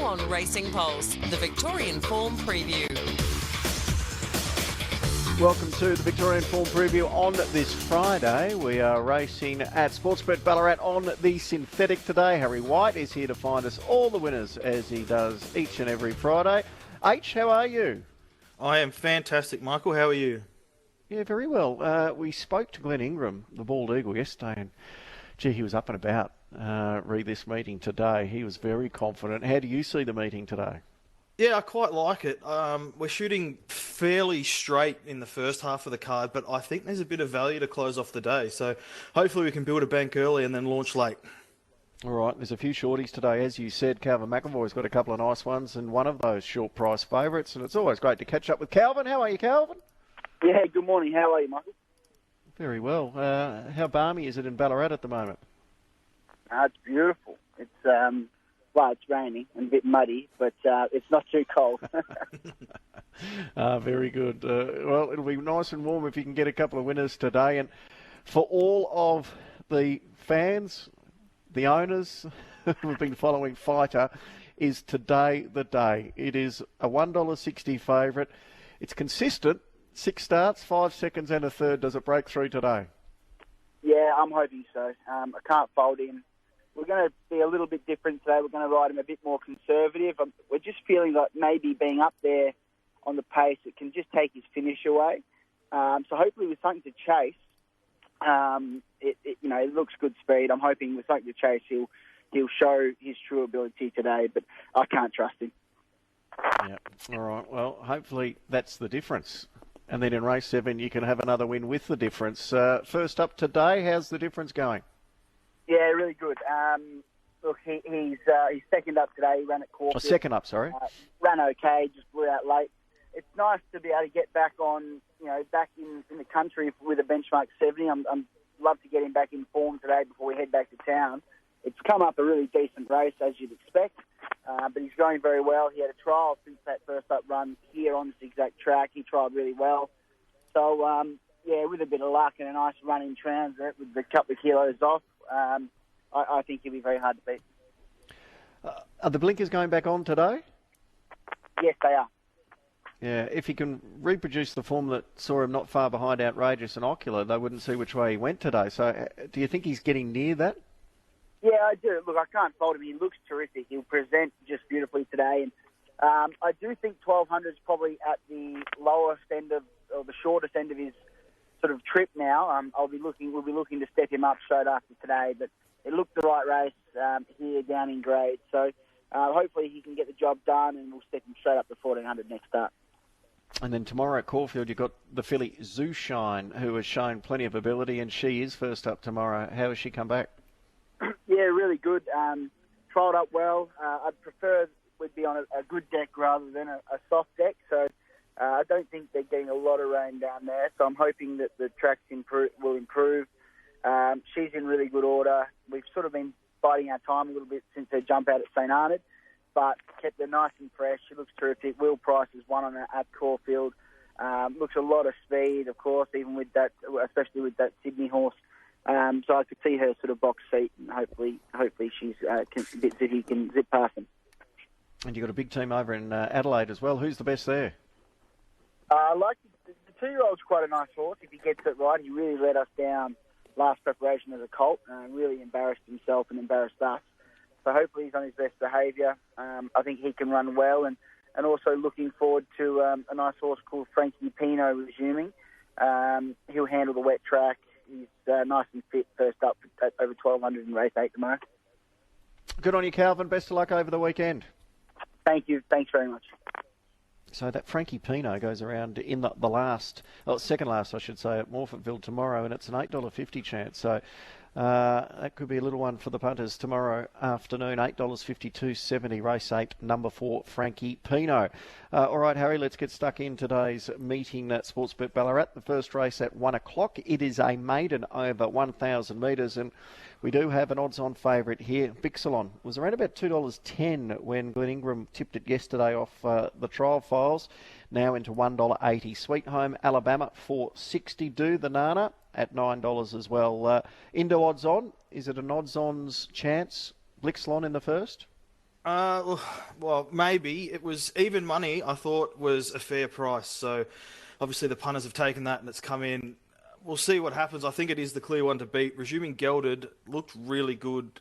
on Racing Pulse, the Victorian Form Preview. Welcome to the Victorian Form Preview on this Friday. We are racing at Sportsbet Ballarat on the synthetic today. Harry White is here to find us all the winners as he does each and every Friday. H, how are you? I am fantastic, Michael. How are you? Yeah, very well. We spoke to Glenn Ingram, the Bald Eagle, yesterday, and gee, he was up and about re this meeting today. He was very confident. How do you see the meeting today? Yeah, I quite like it. We're shooting fairly straight in the first half of the card, but I think there's a bit of value to close off the day. So hopefully we can build a bank early and then launch late. All right, there's a few shorties today. As you said, Calvin McEvoy's got a couple of nice ones and one of those short price favourites. And it's always great to catch up with Calvin. How are you, Calvin? Yeah, good morning. How are you, Michael? Very well. How balmy is it in Ballarat at the moment? It's beautiful. It's it's raining and a bit muddy, but it's not too cold. Very good. Well, it'll be nice and warm if you can get a couple of winners today. And for all of the fans, the owners who have been following Fighter, is today the day. It is a $1.60 favourite. It's consistent. 6 starts, 5 seconds and a third. Does it break through today? Yeah, I'm hoping so. I can't fold in. We're going to be a little bit different today. We're going to ride him a bit more conservative. We're just feeling like maybe being up there on the pace, it can just take his finish away. So hopefully with something to chase, it looks good speed. I'm hoping with something to chase, he'll show his true ability today, but I can't trust him. Yeah. All right. Well, hopefully that's the difference. And then in race 7, you can have another win with the difference. First up today, how's the difference going? Yeah, really good. Look, he's second up today. He ran at Caulfield. Oh, second up, sorry. Ran okay, just blew out late. It's nice to be able to get back on, back in the country with a benchmark 70. I'm love to get him back in form today before we head back to town. It's come up a really decent race, as you'd expect, but he's going very well. He had a trial since that first up run here on this exact track. He trialled really well. So, with a bit of luck and a nice run in transit with a couple of kilos off, I think he'll be very hard to beat. Are the blinkers going back on today? Yes, they are. Yeah, if he can reproduce the form that saw him not far behind Outrageous and Ocular, they wouldn't see which way he went today. So do you think he's getting near that? Yeah, I do. Look, I can't fault him. He looks terrific. He'll present just beautifully today. And I do think 1200 is probably at the lowest end or the shortest end of his sort of trip now. We'll be looking to step him up straight after today. But it looked the right race here down in grade. So hopefully he can get the job done and we'll step him straight up to 1400 next start. And then tomorrow at Caulfield, you've got the filly Zooshine, who has shown plenty of ability, and she is first up tomorrow. How has she come back? Yeah, really good. Trialled up well. I'd prefer we'd be on a good deck rather than a soft deck. So I don't think they're getting a lot of rain down there. So I'm hoping that the tracks will improve. She's in really good order. We've sort of been biding our time a little bit since her jump out at St Arnaud, but kept her nice and fresh. She looks terrific. Will Price has won on her at Caulfield. Looks a lot of speed, of course, even with that, especially with that Sydney horse. So I could see her sort of box seat, and hopefully she's bits that he can zip past them. And you've got a big team over in Adelaide as well. Who's the best there? I like the 2-year-old's quite a nice horse. If he gets it right, he really let us down last preparation as a colt and really embarrassed himself and embarrassed us. So hopefully he's on his best behaviour. I think he can run well, and also looking forward to a nice horse called Frankie Pino resuming. He'll handle the wet track. He's nice and fit first up at over 1200 in race 8 tomorrow. Good on you, Calvin. Best of luck over the weekend. Thank you. Thanks very much. So that Frankie Pino goes around in the second last, I should say, at Morphettville tomorrow, and it's an $8.50 chance. So that could be a little one for the punters tomorrow afternoon. $8.52.70, race 8, number 4, Frankie Pino. All right, Harry, let's get stuck in today's meeting at Sportsbet Ballarat. The first race at 1 o'clock. It is a maiden over 1,000 metres, and we do have an odds-on favourite here. Bixalon was around about $2.10 when Glenn Ingram tipped it yesterday off the trial files. Now into $1.80. Sweet Home Alabama $4.60. Do the Nana at $9 as well. Indo odds on. Is it an odds-on's chance? Blixlon in the first? Well, maybe. It was even money, I thought was a fair price. So obviously the punters have taken that and it's come in. We'll see what happens. I think it is the clear one to beat. Resuming Gelded looked really good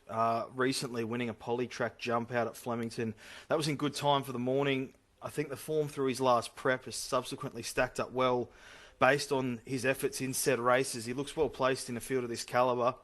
recently, winning a polytrack jump out at Flemington. That was in good time for the morning. I think the form through his last prep has subsequently stacked up well based on his efforts in said races. He looks well placed in a field of this calibre.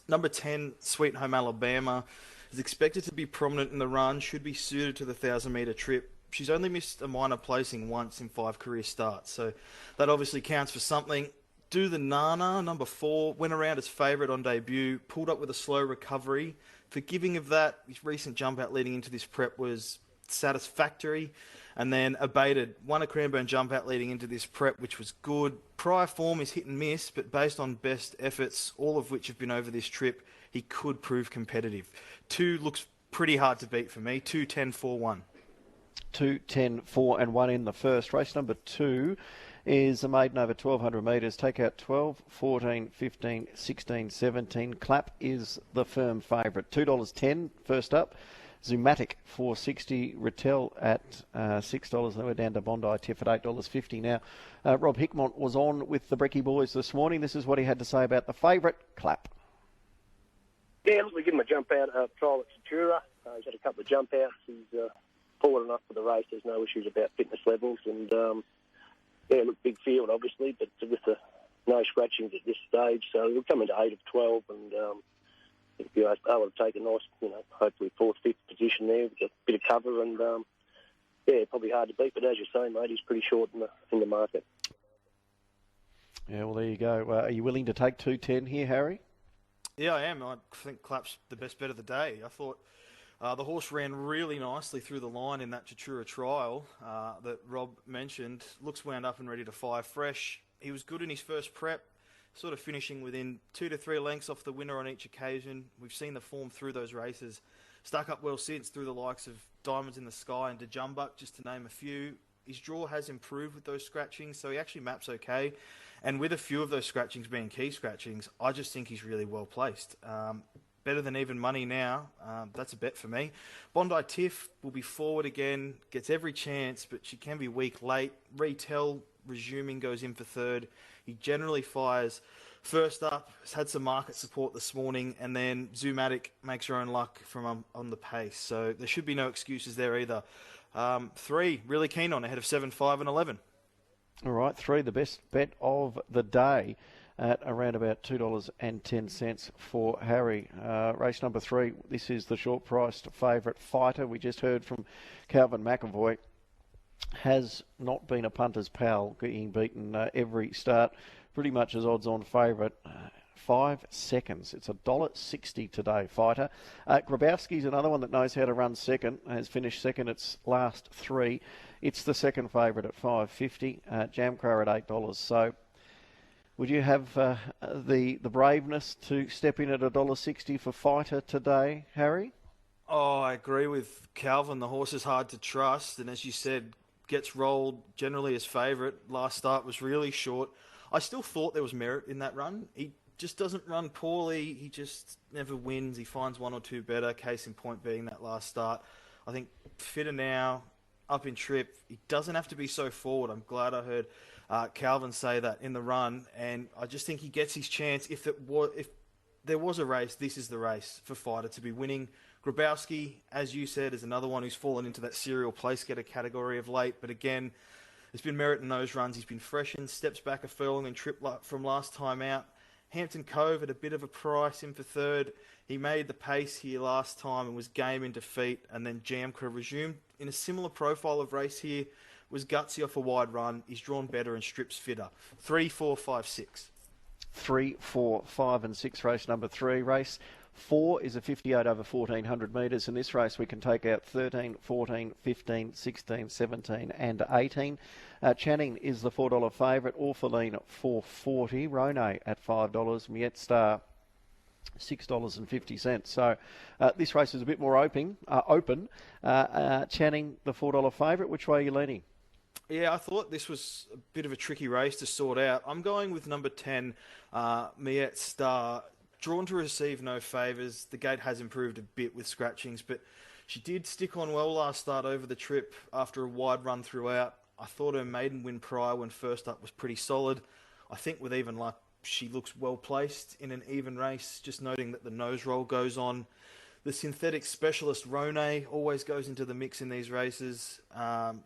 Number 10, Sweet Home Alabama, is expected to be prominent in the run, should be suited to the 1,000-metre trip. She's only missed a minor placing once in 5 career starts, so that obviously counts for something. Do the Nana, number 4, went around as favourite on debut, pulled up with a slow recovery. Forgiving of that, his recent jump out leading into this prep was satisfactory, and then abated. Won a Cranbourne jump out leading into this prep, which was good. Prior form is hit and miss, but based on best efforts, all of which have been over this trip, he could prove competitive. 2 looks pretty hard to beat for me. 2, 10, 4, 1. 2, 10, 4 and 1 in the first. Race number 2 is a maiden over 1,200 metres. Take out 12, 14, 15, 16, 17. Clap is the firm favourite. $2.10 first up. Zoomatic $4.60, Rattel at $6. They were down to Bondi Tiff at $8.50. Now, Rob Hickmont was on with the Brecky boys this morning. This is what he had to say about the favourite, Clap. Yeah, look, we give him a jump out trial at Centura. He's had a couple of jump outs. He's forward enough for the race. There's no issues about fitness levels. And, look, big field, obviously, but with the no scratchings at this stage. So we'll come into 8 of 12 and if you're able to take a nice, hopefully 4th, 5th position there with a bit of cover and, probably hard to beat. But as you say, mate, he's pretty short in the market. Yeah, well, there you go. Are you willing to take 2.10 here, Harry? Yeah, I am. I think Clap's the best bet of the day. I thought the horse ran really nicely through the line in that Tatura trial that Rob mentioned. Looks wound up and ready to fire fresh. He was good in his first prep, sort of finishing within 2 to 3 lengths off the winner on each occasion. We've seen the form through those races. Stuck up well since through the likes of Diamonds in the Sky and Djumbuck, just to name a few. His draw has improved with those scratchings, so he actually maps okay. And with a few of those scratchings being key scratchings, I just think he's really well placed. Better than even money now. That's a bet for me. Bondi Tiff will be forward again, gets every chance, but she can be weak late. Retell, resuming, goes in for 3rd. He generally fires first up, has had some market support this morning, and then Zoomatic makes her own luck from on the pace. So there should be no excuses there either. 3, really keen on, ahead of 7, 5 and 11. All right, 3, the best bet of the day at around about $2.10 for Harry. Race number 3, this is the short-priced favourite Fighter. We just heard from Calvin McAvoy. Has not been a punter's pal, getting beaten every start. Pretty much as odds-on favourite. 5 seconds. It's $1.60 today, Fighter. Grabowski's another one that knows how to run second. Has finished second its last 3. It's the second favourite at $5.50. Jamcrow at $8. So would you have the braveness to step in at $1.60 for Fighter today, Harry? Oh, I agree with Calvin. The horse is hard to trust, and as you said, gets rolled generally as favourite. Last start was really short. I still thought there was merit in that run. He just doesn't run poorly. He just never wins. He finds 1 or 2 better. Case in point being that last start. I think fitter now, up in trip. He doesn't have to be so forward. I'm glad I heard Calvin say that in the run, and I just think he gets his chance. If there was a race, this is the race for Fighter to be winning. Grabowski, as you said, is another one who's fallen into that serial place getter category of late. But again, there's been merit in those runs. He's been freshened, steps back a furlong and trip from last time out. Hampton Cove at a bit of a price in for 3rd. He made the pace here last time and was game in defeat. And then Jamcrow resumed in a similar profile of race here. Was gutsy off a wide run. He's drawn better and strips fitter. 3, 4, 5, 6. 3, 4, 5 and 6, race number 3. Race 4 is a 58 over 1,400 metres. In this race, we can take out 13, 14, 15, 16, 17 and 18. Channing is the $4 favourite. Orphaline at $4.40. Rone at $5. Miette Star $6.50. So this race is a bit more open. Channing, the $4 favourite. Which way are you leaning? Yeah, I thought this was a bit of a tricky race to sort out. I'm going with number 10, Miette Star. Drawn to receive no favours. The gate has improved a bit with scratchings, but she did stick on well last start over the trip after a wide run throughout. I thought her maiden win prior when first up was pretty solid. I think with even luck, she looks well placed in an even race, just noting that the nose roll goes on. The synthetic specialist Rone always goes into the mix in these races.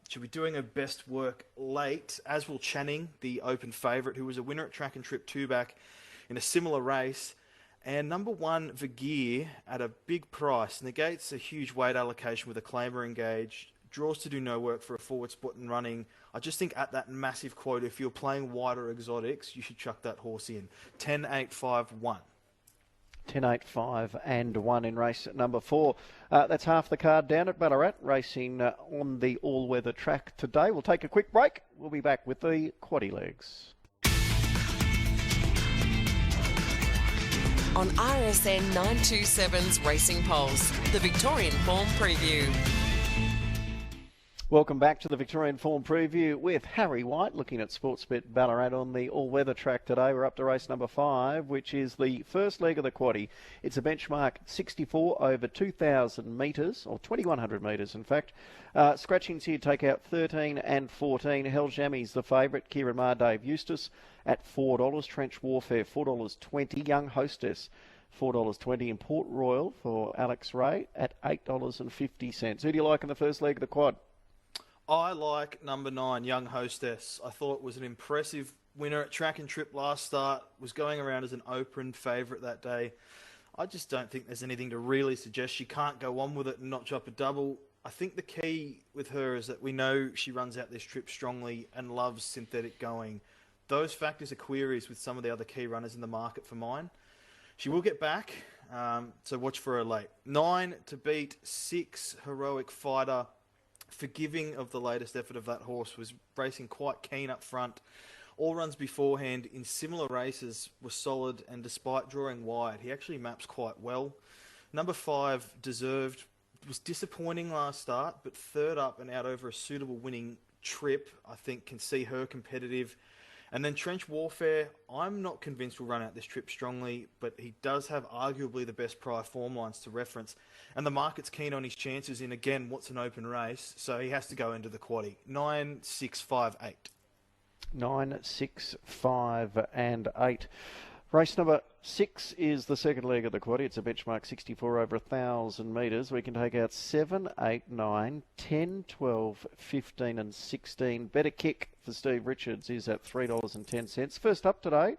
She'll be doing her best work late, as will Channing, the open favourite, who was a winner at Track and Trip 2-back in a similar race. And number 1, Vigir, at a big price, negates a huge weight allocation with a claimer engaged, draws to do no work for a forward spot and running. I just think at that massive quota, if you're playing wider exotics, you should chuck that horse in. 10-8-5-1. 10-8-5 and 1 in race number 4. That's half the card down at Ballarat, racing on the all-weather track today. We'll take a quick break. We'll be back with the quaddie legs. On RSN 927's Racing Pulse, the Victorian Form Preview. Welcome back to the Victorian Form Preview with Harry White, looking at Sportsbet Ballarat on the all-weather track today. We're up to race number 5, which is the first leg of the quaddie. It's a benchmark 64 over 2,000 metres, or 2,100 metres in fact. Scratchings here take out 13 and 14. Hell Jammy's the favourite. Kieran Maher, Dave Eustace at $4. Trench Warfare, $4.20. Young Hostess, $4.20. And Port Royal for Alex Ray at $8.50. Who do you like in the first leg of the quad? I like number 9, Young Hostess. I thought was an impressive winner at Track and Trip last start, was going around as an open favourite that day. I just don't think there's anything to really suggest she can't go on with it and notch up a double. I think the key with her is that we know she runs out this trip strongly and loves synthetic going. Those factors are queries with some of the other key runners in the market for mine. She will get back, so watch for her late. 9 to beat 6, Heroic Fighter. Forgiving of the latest effort of that horse, was racing quite keen up front. All runs beforehand in similar races were solid, and despite drawing wide, he actually maps quite well. Number 5, Deserved, was disappointing last start, but third up and out over a suitable winning trip, I think can see her competitive. And then Trench Warfare, I'm not convinced will run out this trip strongly, but he does have arguably the best prior form lines to reference. And the market's keen on his chances in, again, what's an open race, so he has to go into the quaddie. 9, 6, 5, 8. 9, 6, 5 and 8. Race number 6 is the second leg of the quaddie. It's a benchmark 64 over 1,000 metres. We can take out 7, 8, 9, 10, 12, 15 and 16. Better Kick for Steve Richards is at $3.10. First up today,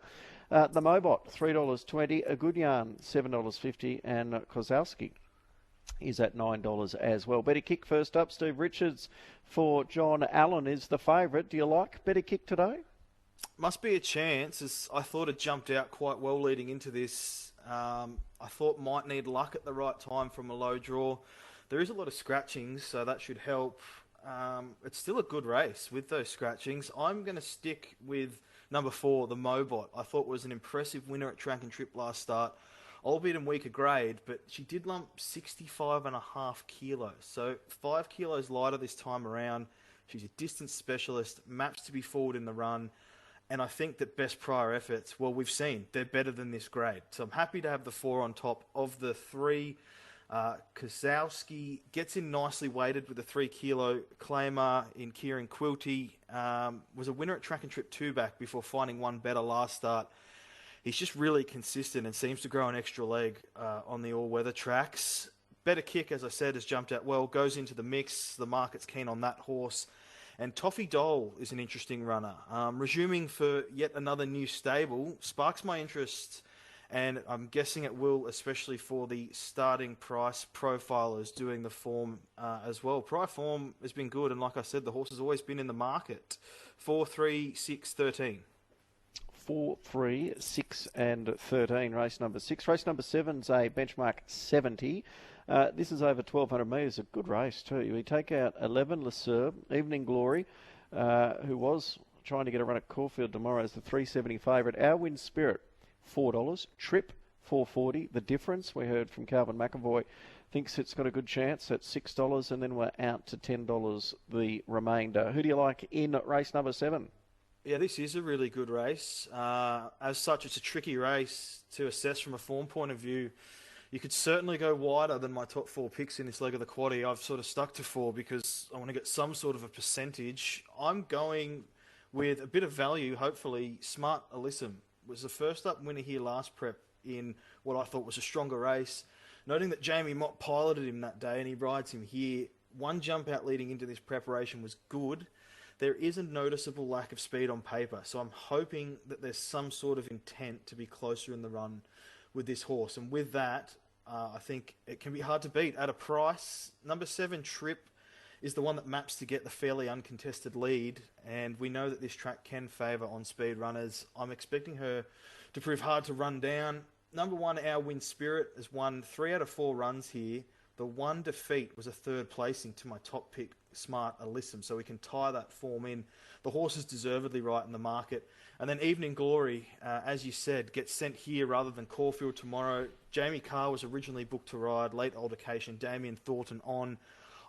the Mobot, $3.20. A Good Yarn, $7.50. And Kozlowski is at $9 as well. Better Kick first up. Steve Richards for John Allen is the favourite. Do you like Better Kick today? Must be a chance, as I thought it jumped out quite well leading into this. I thought might need luck at the right time from a low draw. There is a lot of scratchings, so that should help. It's still a good race with those scratchings. I'm going to stick with number 4, the Mobot. I thought was an impressive winner at Track and Trip last start, albeit in weaker grade, but she did lump 65.5 kilos, so 5 kilos lighter this time around. She's a distance specialist, maps to be forward in the run. And I think that best prior efforts, well, we've seen, they're better than this grade. So I'm happy to have the 4 on top of the 3. Kozlowski gets in nicely weighted with a 3 kilo claimer in Kieran Quilty. Was a winner at Track and Trip 2-back before finding one better last start. He's just really consistent and seems to grow an extra leg on the all-weather tracks. Better Kick, as I said, has jumped out well, goes into the mix. The market's keen on that horse. And Toffee Dole is an interesting runner. Resuming for yet another new stable sparks my interest, and I'm guessing it will, especially for the starting price profilers doing the form as well. Prior form has been good, and like I said, the horse has always been in the market. 4, 3, 6, 13. 4, 3, 6 and 13, race number 6. Race number 7's a benchmark 70. This is over 1,200 metres, a good race too. We take out 11, LeSeur, Evening Glory, who was trying to get a run at Caulfield tomorrow as the 370 favourite. Our Win Spirit, $4. Trip, $4.40. The Difference, we heard from Calvin McAvoy, thinks it's got a good chance at $6, and then we're out to $10 the remainder. Who do you like in race number 7? Yeah, this is a really good race. As such, it's a tricky race to assess from a form point of view. You could certainly go wider than my top 4 picks in this leg of the quaddie. I've sort of stuck to 4 because I want to get some sort of a percentage. I'm going with a bit of value, hopefully. Smart Alyssum was the first up winner here last prep in what I thought was a stronger race. Noting that Jamie Mott piloted him that day and he rides him here. One jump out leading into this preparation was good. There is a noticeable lack of speed on paper, so I'm hoping that there's some sort of intent to be closer in the run with this horse. And with that, I think it can be hard to beat. At a price, number 7, Trip, is the one that maps to get the fairly uncontested lead, and we know that this track can favour on-speed runners. I'm expecting her to prove hard to run down. Number 1, Our Win Spirit, has won 3 out of 4 runs here. The one defeat was a 3rd placing to my top pick, Smart Alyssum, so we can tie that form in. The horse is deservedly right in the market. And then Evening Glory, as you said, gets sent here rather than Caulfield tomorrow. Jamie Carr was originally booked to ride, late altercation, Damien Thornton on.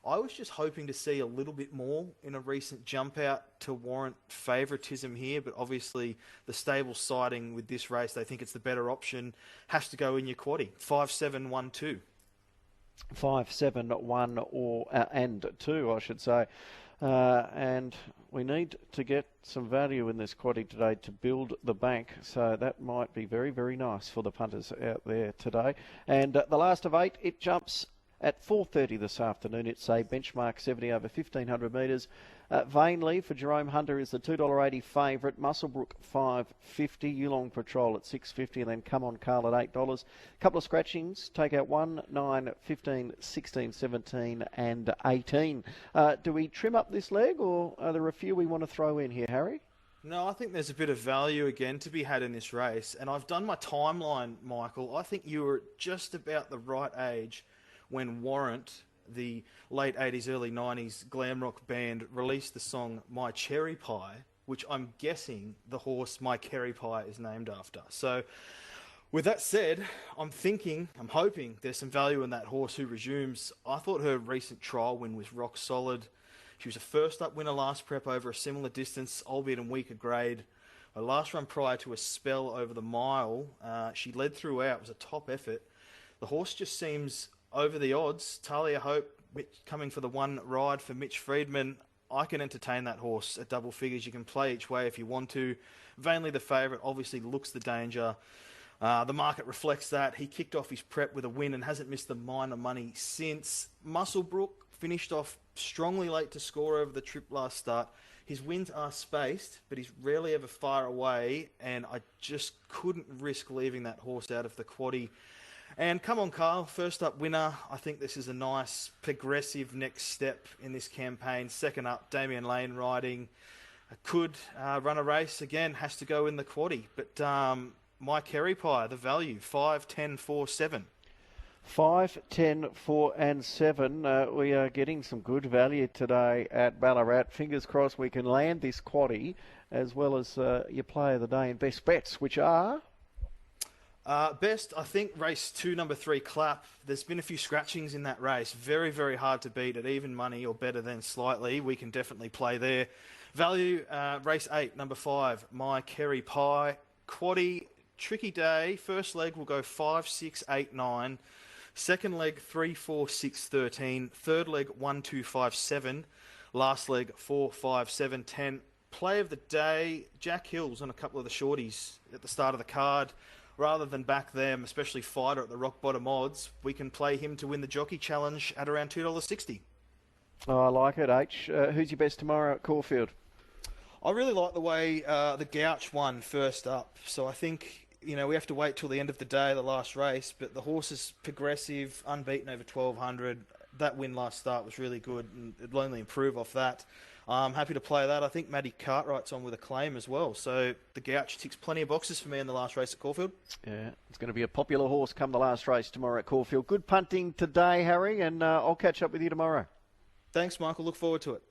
I was just hoping to see a little bit more in a recent jump out to warrant favouritism here, but obviously the stable siding with this race, they think it's the better option, has to go in your quaddie. 5-7-1-2. 5, 7, 1 and 2, I should say. And we need to get some value in this quaddie today to build the bank, so that might be very, very nice for the punters out there today. And the last of 8, it jumps at 4:30 this afternoon. It's a benchmark 70 over 1,500 metres. Vainly for Jerome Hunter is the $2.80 favourite. Musselbrook $5.50. Yulong Patrol at $6.50, and then Come On Carl at $8. Couple of scratchings. Take out 1, 9, 15, 16, 17 and 18. Do we trim up this leg, or are there a few we want to throw in here, Harry? No, I think there's a bit of value again to be had in this race, and I've done my timeline, Michael. I think you were just about the right age when Warrant, the late 80s, early 90s glam rock band, released the song My Cherry Pie, which I'm guessing the horse My Cherry Pie is named after. So with that said, I'm hoping there's some value in that horse who resumes. I thought her recent trial win was rock solid. She was a first up winner last prep over a similar distance, albeit in weaker grade. Her last run prior to a spell over the mile, she led throughout. It was a top effort. The horse just seems over the odds. Talia Hope coming for the one ride for Mitch Friedman. I can entertain that horse at double figures. You can play each way if you want to. Vainly the favourite, obviously looks the danger. The market reflects that. He kicked off his prep with a win and hasn't missed the minor money since. Musselbrook finished off strongly late to score over the trip last start. His wins are spaced, but he's rarely ever far away, and I just couldn't risk leaving that horse out of the quaddie. And Come On Carl, first up winner. I think this is a nice progressive next step in this campaign. Second up, Damien Lane riding. Could run a race again, has to go in the quaddie. But My Cherry Pie, the value, 5, 10, 4, 7. 5, 10, 4 and 7. We are getting some good value today at Ballarat. Fingers crossed we can land this quaddie, as well as your play of the day in best bets, which are... Best, I think, race 2, number 3, Clap. There's been a few scratchings in that race. Very, very hard to beat at even money or better than slightly. We can definitely play there. Value, race 8, number 5, My Cherry Pie. Quaddie, tricky day. First leg will go 5, 6, 8, 9. Second leg, 3, 4, 6, 13. Third leg, 1, 2, 5, 7. Last leg, 4, 5, 7, 10. Play of the day, Jack Hills on a couple of the shorties at the start of the card. Rather than back them, especially Fighter at the rock bottom odds, we can play him to win the Jockey Challenge at around $2.60. Oh, I like it, H. Who's your best tomorrow at Caulfield? I really like the way the Gouch won first up. So I think, we have to wait till the end of the day, the last race. But the horse is progressive, unbeaten over 1,200. That win last start was really good, and it'll only improve off that. I'm happy to play that. I think Maddie Cartwright's on with a claim as well. So the Gouch ticks plenty of boxes for me in the last race at Caulfield. Yeah, it's going to be a popular horse come the last race tomorrow at Caulfield. Good punting today, Harry, and I'll catch up with you tomorrow. Thanks, Michael. Look forward to it.